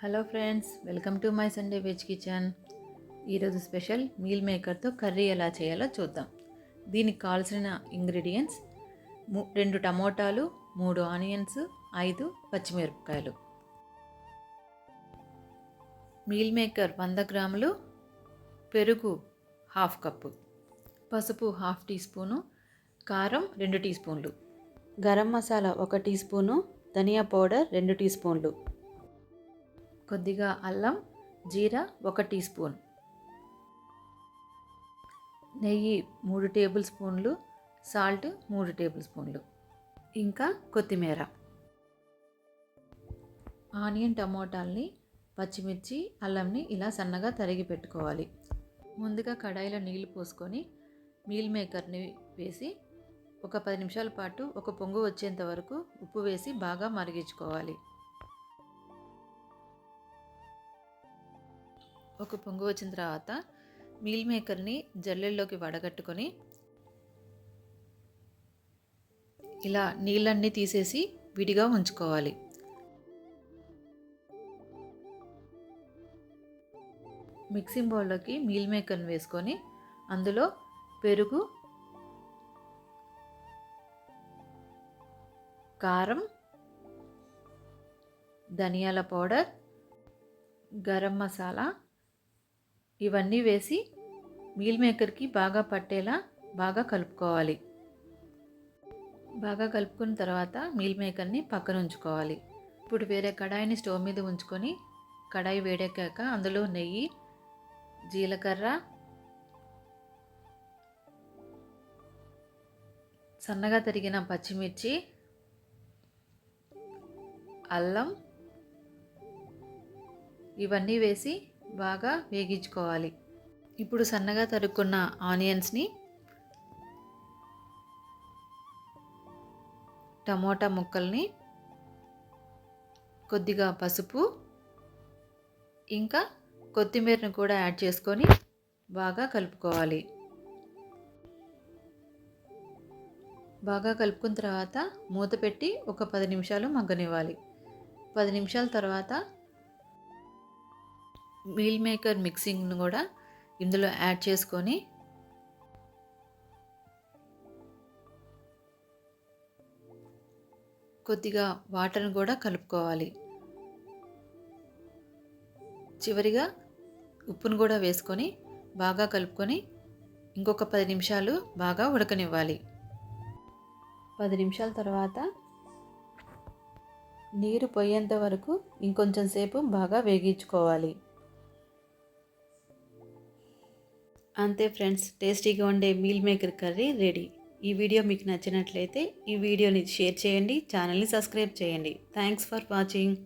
Hello friends, welcome to my Sunday veg kitchen. ఈరోజు special meal మేకర్తో curry ఎలా చేయాలో చూద్దాం. దీనికి కావాల్సిన ఇంగ్రీడియంట్స్ 2 టమోటాలు, 3 ఆనియన్స్, 5 పచ్చిమిరపకాయలు. మీల్ మేకర్ 100 గ్రాములు, పెరుగు 1/2 కప్పు, పసుపు 1/2 టీ స్పూను, కారం 2 టీ స్పూన్లు, గరం మసాలా 1 టీ స్పూను, ధనియా పౌడర్ 2 టీ స్పూన్లు, కొద్దిగా అల్లం, జీరా 1 టీ స్పూన్, నెయ్యి 3 టేబుల్ స్పూన్లు, సాల్ట్ 3 టేబుల్ స్పూన్లు, ఇంకా కొత్తిమీర. ఆనియన్, టమోటాల్ని, పచ్చిమిర్చి, అల్లంని ఇలా సన్నగా తరిగి పెట్టుకోవాలి. ముందుగా కడాయిలో నీళ్లు పోసుకొని మీల్ మేకర్ని వేసి ఒక 10 నిమిషాల పాటు ఒక పొంగు వచ్చేంత వరకు ఉప్పు వేసి బాగా మరిగించుకోవాలి. ఒక పొంగు వచ్చిన తర్వాత మీల్ మేకర్ని జల్లెల్లోకి వడగట్టుకొని ఇలా నీళ్ళన్నీ తీసేసి విడిగా ఉంచుకోవాలి. మిక్సింగ్ బౌల్లోకి మీల్ మేకర్ని వేసుకొని అందులో పెరుగు, కారం, ధనియాల పౌడర్, గరం మసాలా ఇవన్నీ వేసి మీల్ మేకర్కి బాగా పట్టేలా బాగా కలుపుకోవాలి. బాగా కలుపుకున్న తర్వాత మీల్ మేకర్ని పక్కన ఉంచుకోవాలి. ఇప్పుడు వేరే కడాయిని స్టవ్ మీద ఉంచుకొని కడాయి వేడెక్కాక అందులో నెయ్యి, జీలకర్ర, సన్నగా తరిగిన పచ్చిమిర్చి, అల్లం ఇవన్నీ వేసి బాగా వేగించుకోవాలి. ఇప్పుడు సన్నగా తరుక్కున్న ఆనియన్స్ని, టమోటా ముక్కల్ని, కొద్దిగా పసుపు ఇంకా కొత్తిమీరను కూడా యాడ్ చేసుకొని బాగా కలుపుకోవాలి. బాగా కలుపుకున్న తర్వాత మూత పెట్టి ఒక 10 నిమిషాలు మగ్గనివ్వాలి. 10 నిమిషాల తర్వాత మీల్ మేకర్ మిక్సింగ్ను కూడా ఇందులో యాడ్ చేసుకొని కొద్దిగా వాటర్ని కూడా కలుపుకోవాలి. చివరిగా ఉప్పును కూడా వేసుకొని బాగా కలుపుకొని ఇంకొక 10 నిమిషాలు బాగా ఉడకనివ్వాలి. 10 నిమిషాల తర్వాత నీరు పోయేంత వరకు ఇంకొంచెం సేపు బాగా వేగించుకోవాలి. అంతే ఫ్రెండ్స్, టేస్టీగా ఉండే మీల్ మేకర్ కర్రీ రెడీ. ఈ వీడియో మీకు నచ్చినట్లయితే ఈ వీడియోని షేర్ చేయండి, ఛానల్ని సబ్స్క్రైబ్ చేయండి. Thanks for watching.